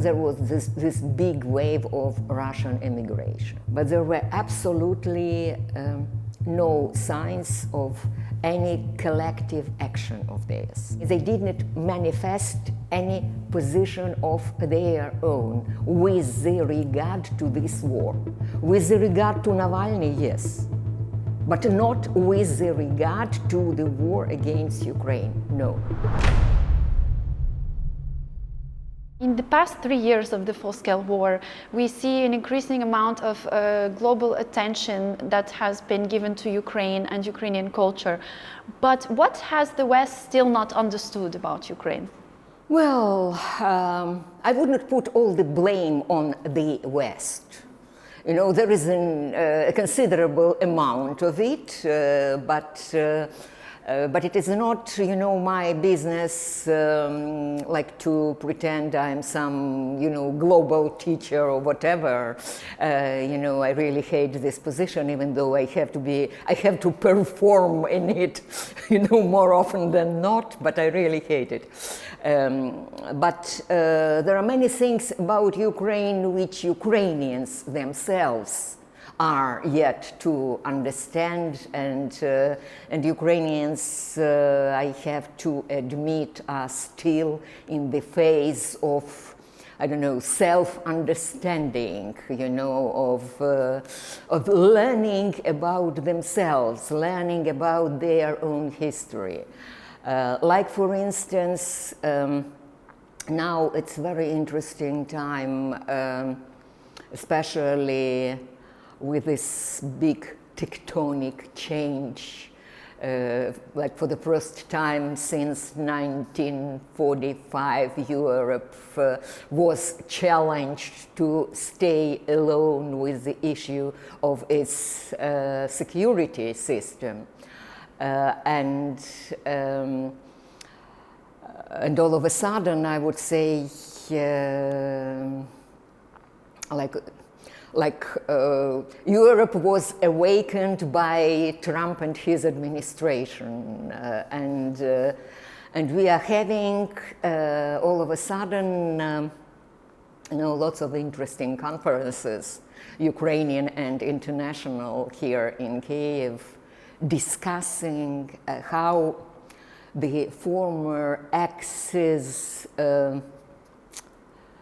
There was this big wave of Russian immigration, but there were absolutely no signs of any collective action of theirs. They didn't manifest any position of their own with regard to this war. With regard to Navalny, yes, but not with regard to the war against Ukraine, no. In the past 3 years of the full-scale war, we see an increasing amount of global attention that has been given to Ukraine and Ukrainian culture. But what has the West still not understood about Ukraine? Well, I wouldn't put all the blame on the West. You know, there is a considerable amount of it, but it is not, you know, my business, like to pretend I'm some, you know, global teacher or whatever. You know, I really hate this position, even though I have to perform in it, you know, more often than not, but I really hate it. But there are many things about Ukraine which Ukrainians themselves are yet to understand, and Ukrainians, I have to admit, are still in the phase of, I don't know, self-understanding, you know, of learning about themselves, learning about their own history. Like, for instance, now it's a very interesting time, especially with this big tectonic change, like for the first time since 1945, Europe was challenged to stay alone with the issue of its security system. And all of a sudden, I would say, Europe was awakened by Trump and his administration, and we are having all of a sudden, you know, lots of interesting conferences, Ukrainian and international, here in Kyiv, discussing how the former Axis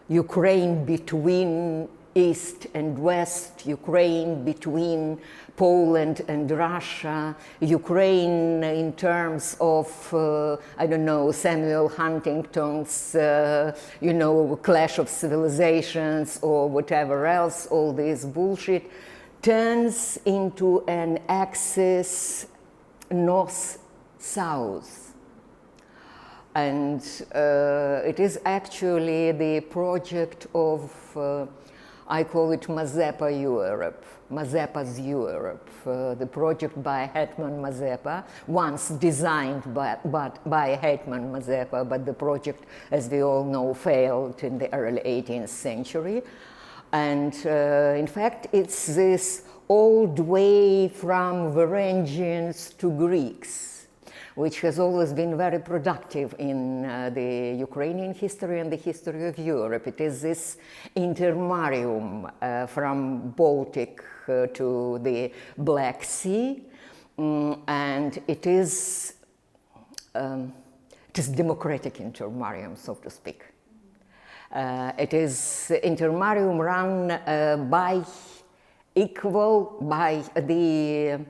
Ukraine between East and West, Ukraine between Poland and Russia, Ukraine in terms of, I don't know, Samuel Huntington's, you know, Clash of Civilizations or whatever else, all this bullshit, turns into an axis north-south. And it is actually the project of I call it Mazepa Europe, Mazepa's Europe, the project by Hetman Mazepa, once designed by Hetman Mazepa, but the project, as we all know, failed in the early 18th century. And in fact, it's this old way from Varangians to Greeks, which has always been very productive in the Ukrainian history and the history of Europe. It is this intermarium from Baltic to the Black Sea, and it is democratic intermarium, so to speak. It is intermarium run by the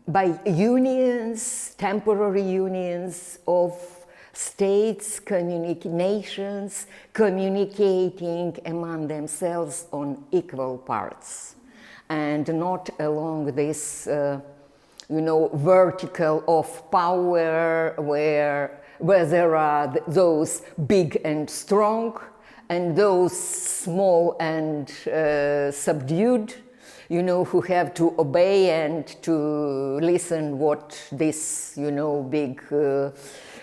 by unions, temporary unions of states, nations, communicating among themselves on equal parts, and not along this, you know, vertical of power where there are those big and strong and those small and subdued, you know, who have to obey and to listen what this, you know, big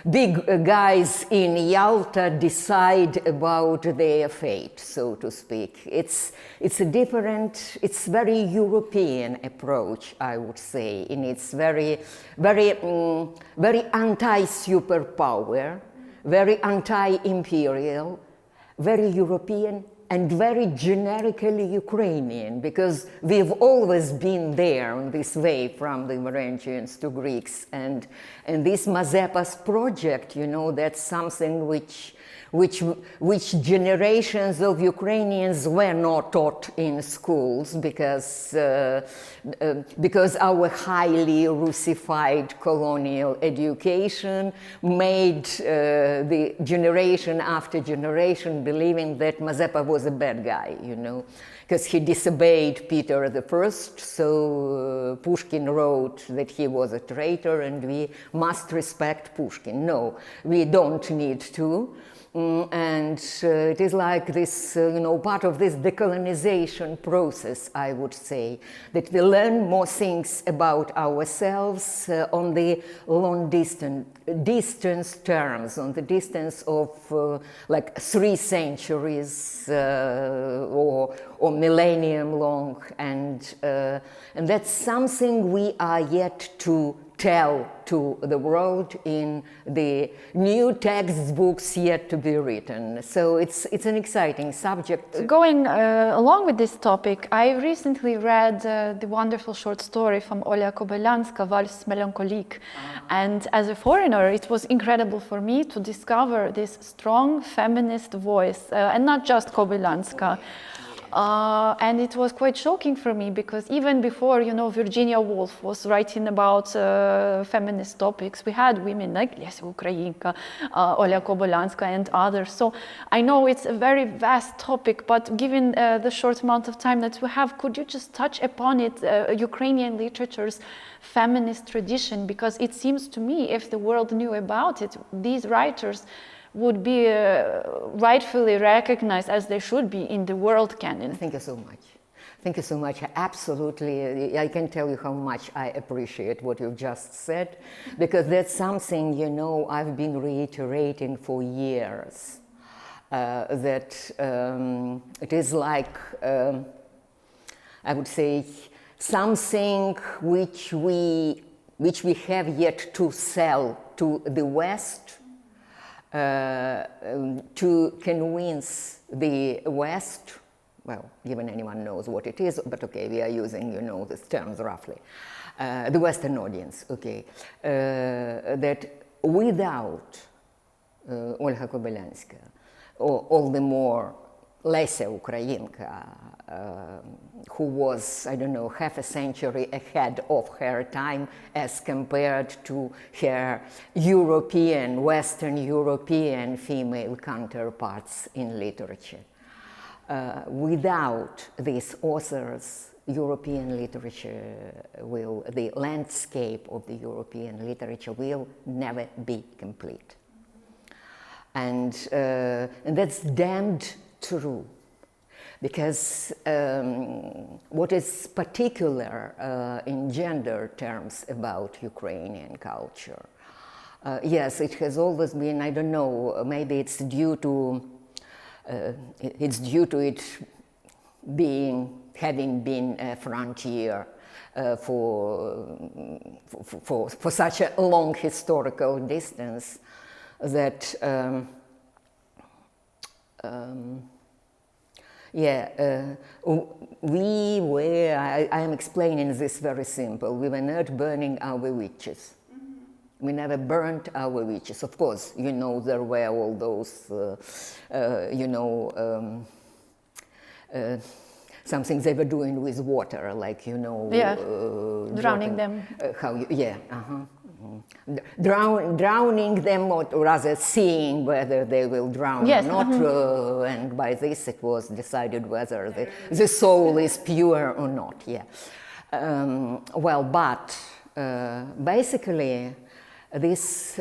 big guys in Yalta decide about their fate, so to speak. It's a different, it's very European approach, I would say, and it's very anti-superpower, very anti-imperial, very European, and very generically Ukrainian, because we've always been there on this way from the Varangians to Greeks. And this Mazepa's project, you know, that's something which generations of Ukrainians were not taught in schools, because our highly Russified colonial education made the generation after generation believing that Mazepa was a bad guy, you know, because he disobeyed Peter I, so Pushkin wrote that he was a traitor and we must respect Pushkin. No, we don't need to. And it is like this, you know, part of this decolonization process, I would say, that we learn more things about ourselves on the long distance terms, on the distance of like 3 centuries or millennium long, and that's something we are yet to tell to the world in the new textbooks yet to be written. So it's an exciting subject. Going along with this topic, I recently read the wonderful short story from Oля Kobylanska, Vals Melancholique. And as a foreigner, it was incredible for me to discover this strong feminist voice, and not just Kobylanska. And it was quite shocking for me, because even before, you know, Virginia Woolf was writing about feminist topics, we had women like Lesa Ukrainka, Oля Kobylanska and others. So I know it's a very vast topic, but given the short amount of time that we have, could you just touch upon it, Ukrainian literature's feminist tradition? Because it seems to me, if the world knew about it, these writers would be rightfully recognized as they should be in the world canon. Thank you so much. Thank you so much. Absolutely, I can tell you how much I appreciate what you've just said, because that's something, you know, I've been reiterating for years, that it is like, I would say, something which we have yet to sell to the West, to convince the West, well, given anyone knows what it is, but okay, we are using, you know, these terms roughly, the Western audience, okay, that without Olga Kobylanska, or all the more Lesa Ukrainka, who was, I don't know, half a century ahead of her time as compared to her European, Western European female counterparts in literature. Without these authors, European literature the landscape of the European literature will never be complete. And that's damned true. Because what is particular in gender terms about Ukrainian culture, yes, it has always been, I don't know, maybe it's due to it having been a frontier for such a long historical distance, that we were, I am explaining this very simple, we were not burning our witches. Mm-hmm. We never burnt our witches. Of course, you know, there were all those, some things they were doing with water, like, you know, drowning them. Drowning them, or rather seeing whether they will drown or not, and by this it was decided whether the soul is pure or not. Basically, this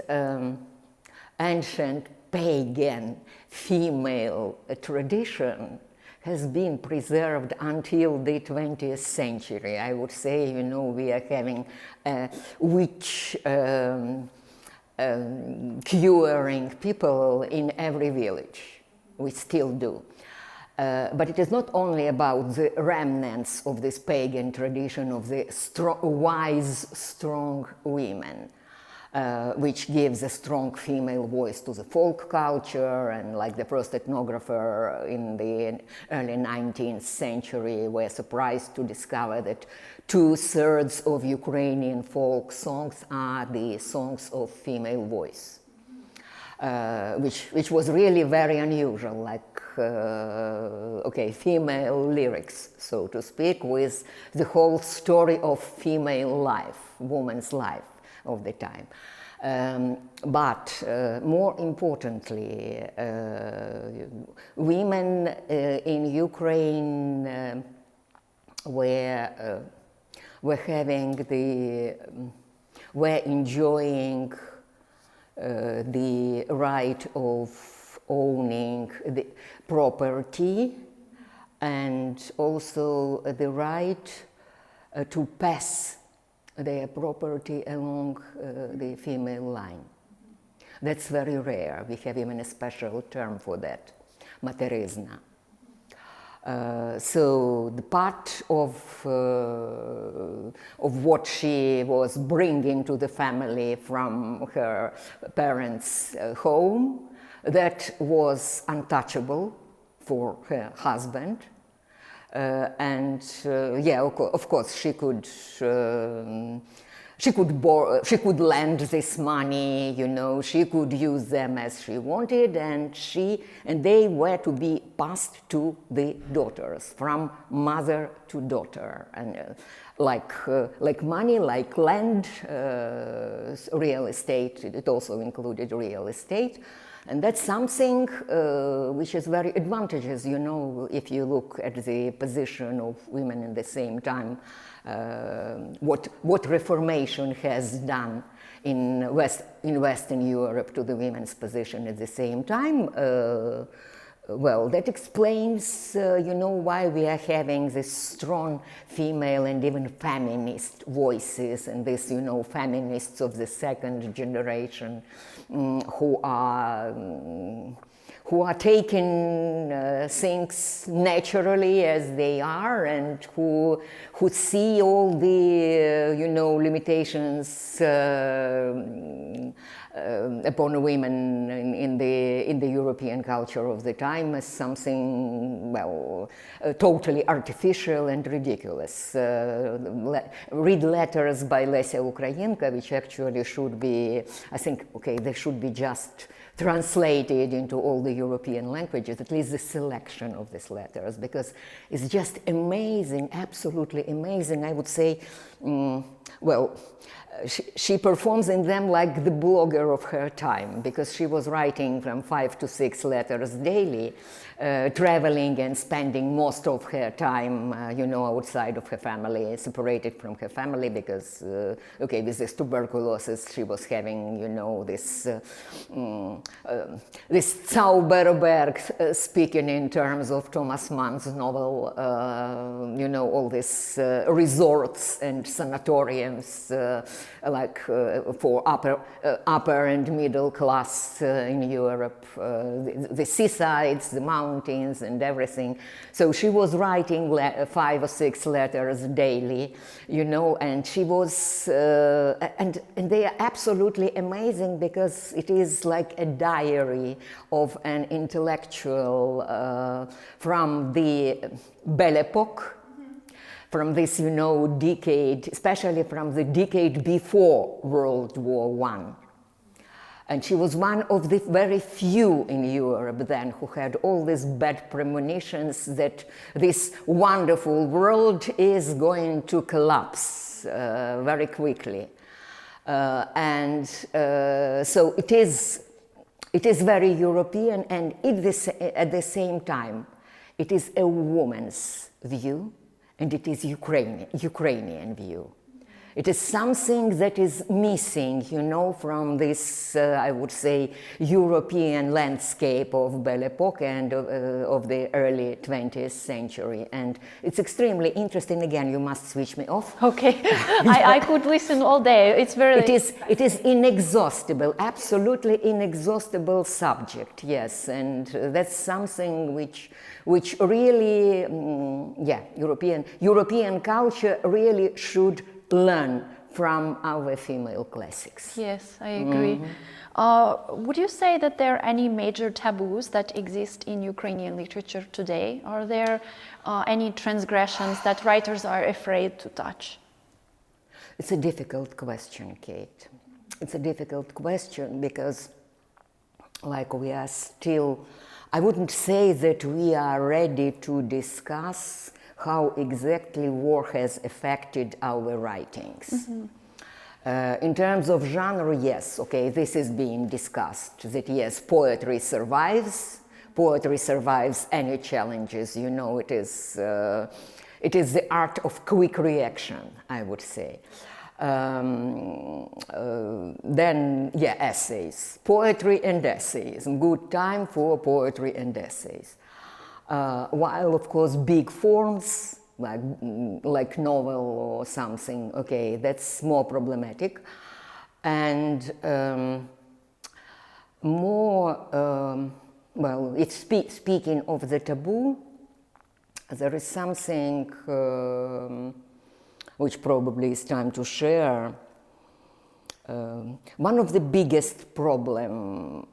ancient pagan female tradition has been preserved until the 20th century. I would say, you know, we are having witch curing people in every village. We still do. But it is not only about the remnants of this pagan tradition of the wise, strong women, which gives a strong female voice to the folk culture, and like the first ethnographer in the early 19th century were surprised to discover that 2/3 of Ukrainian folk songs are the songs of female voice. Which was really very unusual, like, female lyrics, so to speak, with the whole story of female life, woman's life of the time. But more importantly, women in Ukraine were enjoying the right of owning the property, and also the right to pass their property along the female line. That's very rare. We have even a special term for that, materyzna. So the part of what she was bringing to the family from her parents' home, that was untouchable for her husband. Of course, she could lend this money, you know, she could use them as she wanted, and they were to be passed to the daughters from mother to daughter, and like money, like land, real estate. It also included real estate. And that's something which is very advantageous, you know, if you look at the position of women in the same time, what Reformation has done in Western Europe to the women's position at the same time. Well, that explains, you know, why we are having this strong female and even feminist voices, and this, you know, feminists of the second generation who are taking things naturally as they are, and who see all the, you know, limitations upon women in the European culture of the time as something, well, totally artificial and ridiculous. Read letters by Lesia Ukrainka, which actually should be, I think, they should be just translated into all the European languages, at least the selection of these letters, because it's just amazing, absolutely amazing. I would say, she performs in them like the blogger of her time, because she was writing from 5 to 6 letters daily, traveling and spending most of her time, you know, outside of her family, separated from her family, because, with this tuberculosis, she was having, you know, this Zauberberg, speaking in terms of Thomas Mann's novel, you know, all these resorts and sanatoriums, for upper and middle class in Europe, the seasides, the mountains, and everything. So she was writing 5 or 6 letters daily, you know, and she was, and they are absolutely amazing, because it is like a diary of an intellectual from the Belle Époque, from this, you know, decade, especially from the decade before World War I. And she was one of the very few in Europe then who had all these bad premonitions that this wonderful world is going to collapse very quickly. So it is very European, and at the same time, it is a woman's view, and it is Ukrainian view. It is something that is missing, you know, from this, I would say, European landscape of Belle Epoque and of the early 20th century. And it's extremely interesting. Again, you must switch me off. Okay, I could listen all day. It's very... It is inexhaustible, absolutely inexhaustible subject, yes. And that's something which really, yeah, European culture really should learn from our female classics. Yes, I agree. Would you say that there are any major taboos that exist in Ukrainian literature today? Are there any transgressions that writers are afraid to touch? It's a difficult question, Kate. It's a difficult question because, like, we are still, I wouldn't say that we are ready to discuss how exactly war has affected our writings. In terms of genre, yes, okay, this is being discussed, that yes, poetry survives any challenges, you know, it is the art of quick reaction, I would say. Then, yeah, essays, poetry and essays, good time for poetry and essays. While, of course, big forms, like novel or something, okay, that's more problematic. And well, it's speaking of the taboo, there is something which probably is time to share. One of the biggest problems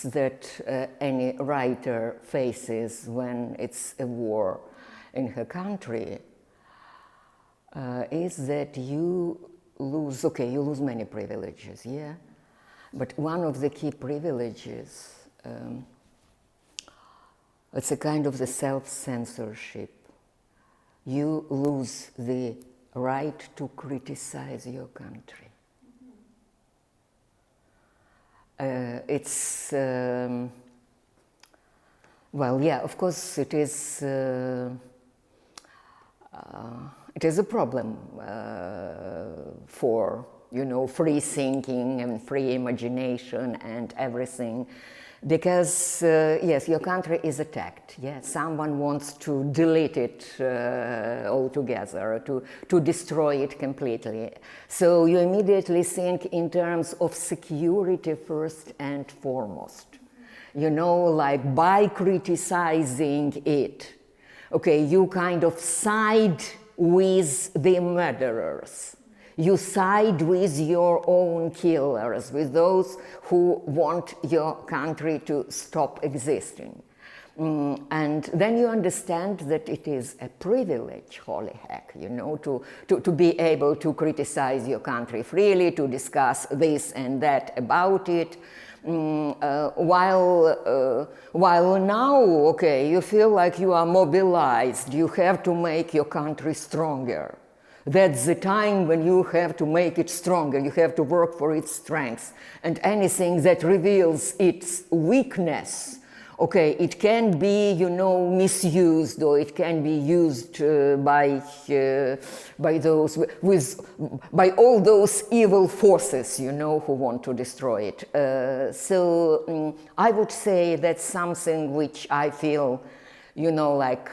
that any writer faces when it's a war in her country is that you lose many privileges, yeah? But one of the key privileges, it's a kind of the self-censorship. You lose the right to criticize your country. It's, well, yeah, of course it is a problem for, you know, free thinking and free imagination and everything. Because, yes, your country is attacked. Yes, someone wants to delete it altogether, to destroy it completely. So you immediately think in terms of security first and foremost. You know, like by criticizing it, okay, you kind of side with the murderers. You side with your own killers, with those who want your country to stop existing. And then you understand that it is a privilege, holy heck, you know, to be able to criticize your country freely, to discuss this and that about it. While now, okay, you feel like you are mobilized, you have to make your country stronger. That's the time when you have to make it stronger, you have to work for its strengths. And anything that reveals its weakness, okay, it can be, you know, misused, or it can be used by all those evil forces, you know, who want to destroy it. So I would say that's something which I feel, you know, like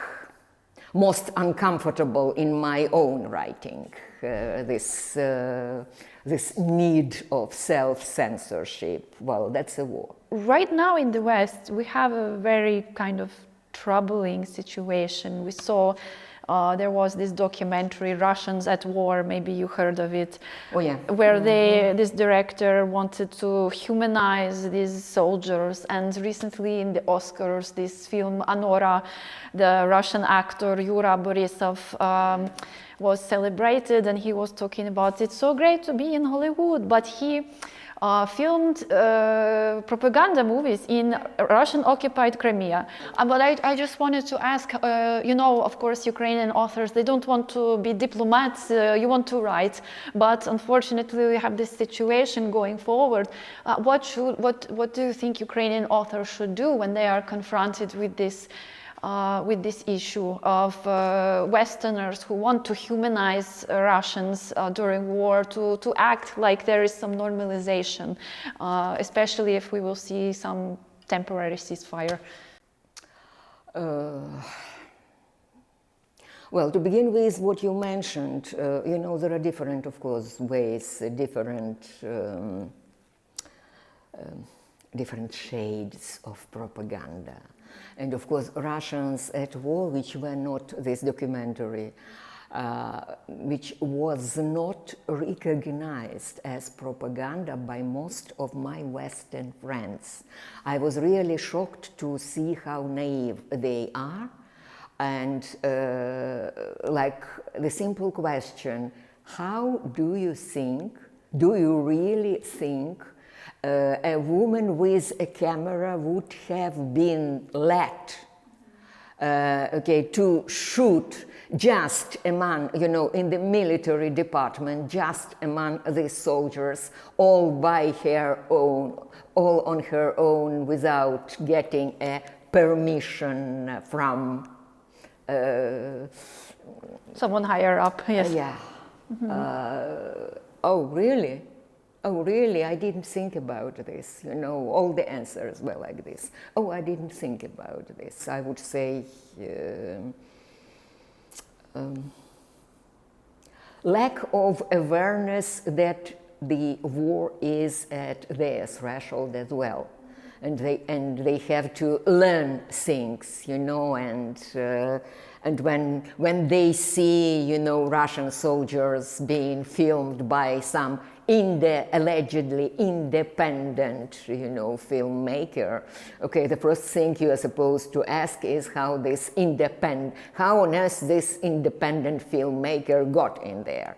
most uncomfortable in my own writing, this need of self-censorship. Well, that's a war. Right now in the West, we have a very kind of troubling situation. We saw there was this documentary, Russians at War, maybe you heard of it. Oh, yeah. Where this director wanted to humanize these soldiers. And recently in the Oscars, this film, Anora, the Russian actor Yura Borisov, was celebrated, and he was talking about it's so great to be in Hollywood, but he filmed propaganda movies in Russian-occupied Crimea. But I just wanted to ask, you know, of course, Ukrainian authors, they don't want to be diplomats, you want to write, but unfortunately we have this situation going forward. What do you think Ukrainian authors should do when they are confronted with this with this issue of Westerners who want to humanize Russians during war, to act like there is some normalization, especially if we will see some temporary ceasefire? Well, to begin with, what you mentioned, you know, there are different, of course, ways, different shades of propaganda. And of course, Russians at War, which were not this documentary, which was not recognized as propaganda by most of my Western friends. I was really shocked to see how naive they are. And like the simple question, how do you really think a woman with a camera would have been let to shoot just among, you know, in the military department, just among the soldiers, all by her own, all on her own, without getting a permission from someone higher up, yes. Yeah. Oh, really? Oh, really? I didn't think about this. You know, all the answers were like this. Oh, I didn't think about this. I would say lack of awareness that the war is at their threshold as well. And they have to learn things, you know, and when they see, you know, Russian soldiers being filmed by some allegedly independent, you know, filmmaker, okay, the first thing you are supposed to ask is how on earth this independent filmmaker got in there.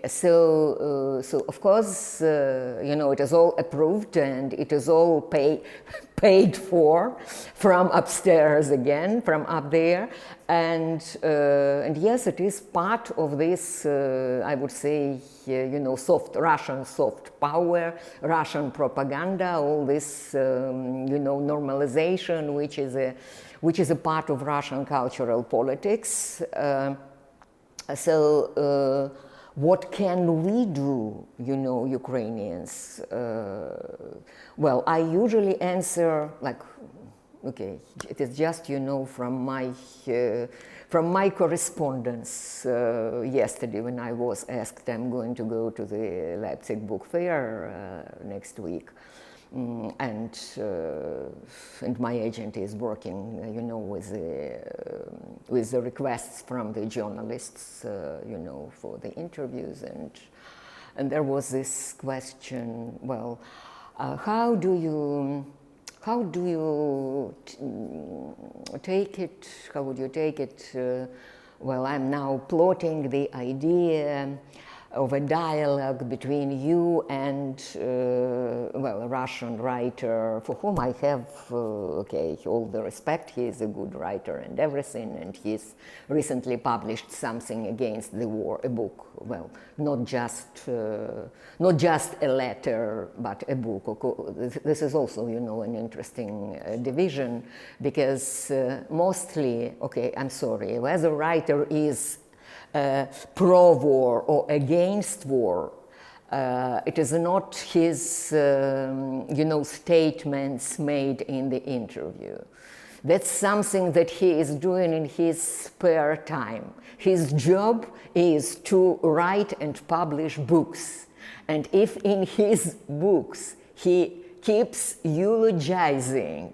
So of course, you know, it is all approved and it is all paid for from upstairs again, from up there, and yes, it is part of this, I would say, you know, Russian soft power, Russian propaganda, all this, you know, normalization, which is a part of Russian cultural politics. So what can we do, you know, Ukrainians? Well, I usually answer like, okay, it is just, you know, from my correspondence yesterday when I was asked, I'm going to go to the Leipzig Book Fair next week. And my agent is working, you know, with the requests from the journalists, you know, for the interviews, and there was this question. Well, how do you take it? How would you take it? Well, I'm now plotting the idea of a dialogue between you and, well, a Russian writer for whom I have, okay, all the respect. He is a good writer and everything, and he's recently published something against the war, a book. Well, not just a letter, but a book. This is also, you know, an interesting division, because mostly, okay, I'm sorry, whether a writer is pro-war or against war, it is not his, you know, statements made in the interview. That's something that he is doing in his spare time. His job is to write and publish books. And if in his books he keeps eulogizing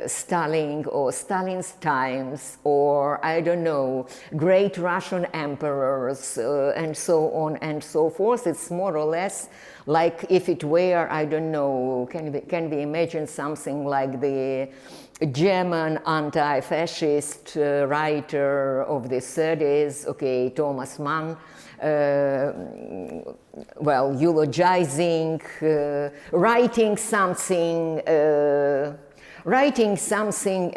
Stalin or Stalin's times, or I don't know, great Russian emperors, and so on and so forth, it's more or less like if it were, I don't know, can we imagine something like the German anti-fascist writer of the 30s, okay, Thomas Mann, well, eulogizing, writing something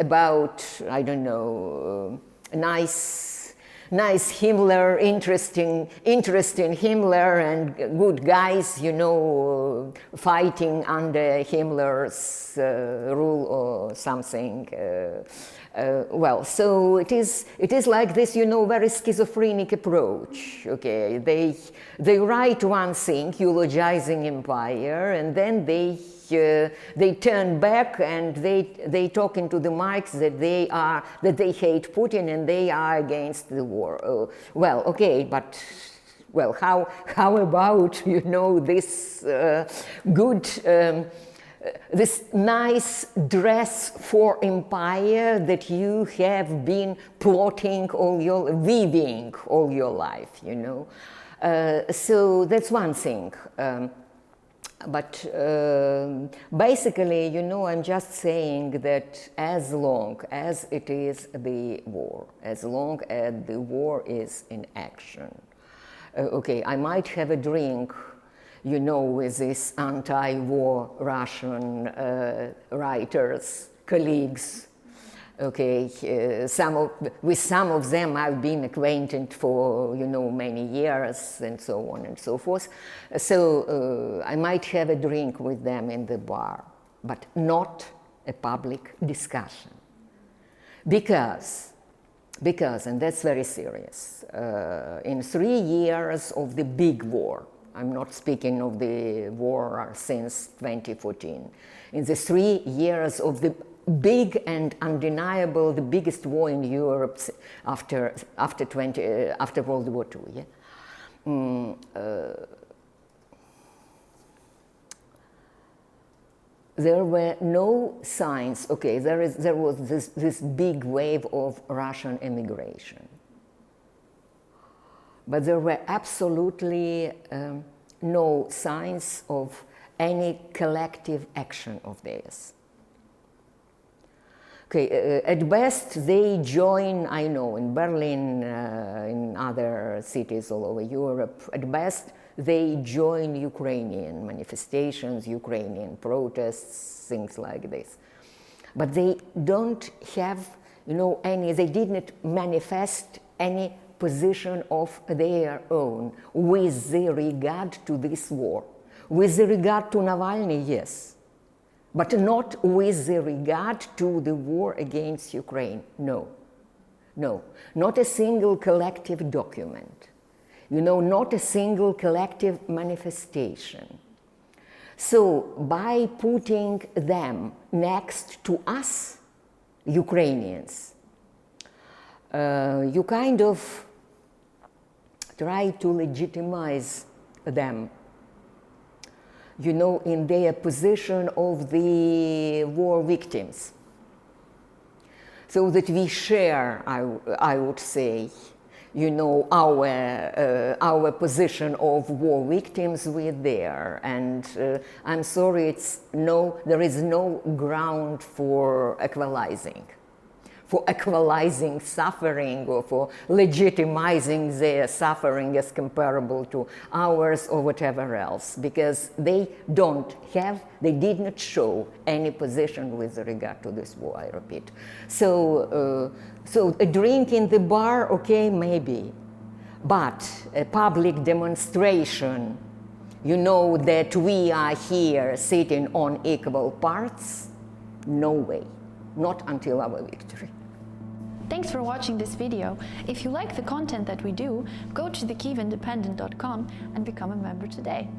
about, I don't know, nice nice Himmler, interesting Himmler and good guys, you know, fighting under Himmler's rule or something. Well, so it is like this, you know, very schizophrenic approach. Okay, they write one thing, eulogizing empire, and then they turn back and they talk into the mics that they hate Putin and they are against the war. Well, okay, but well, how about, you know, this good. This nice dress for empire that you have been weaving all your life, you know. So that's one thing. But basically, you know, I'm just saying that as long as it is the war, as long as the war is in action, okay, I might have a drink, you know, with these anti-war Russian writers, colleagues. Okay, with some of them I've been acquainted for, you know, many years and so on and so forth. So I might have a drink with them in the bar, but not a public discussion. Because, and that's very serious, in 3 years of the big war, I'm not speaking of the war since 2014. In the 3 years of the big and undeniable, the biggest war in Europe after World War II. Yeah? There were no signs. Okay, there was this big wave of Russian emigration. But there were absolutely no signs of any collective action of theirs. Okay, at best they join, I know, in Berlin, in other cities all over Europe, at best they join Ukrainian manifestations, Ukrainian protests, things like this. But they don't have, you know, they didn't manifest any position of their own with regard to this war. With regard to Navalny, yes, but not with regard to the war against Ukraine, no. No, not a single collective document, you know, not a single collective manifestation. So by putting them next to us, Ukrainians, you kind of try to legitimize them, you know, in their position of the war victims. So that we share, I would say, you know, our position of war victims with theirs. And I'm sorry, there is no ground for equalizing suffering or for legitimizing their suffering as comparable to ours or whatever else, because they did not show any position with regard to this war, I repeat. So a drink in the bar, okay, maybe, but a public demonstration, you know, that we are here sitting on equal parts, no way. Not until our victory. Thanks for watching this video. If you like the content that we do, go to thekyivindependent.com and become a member today.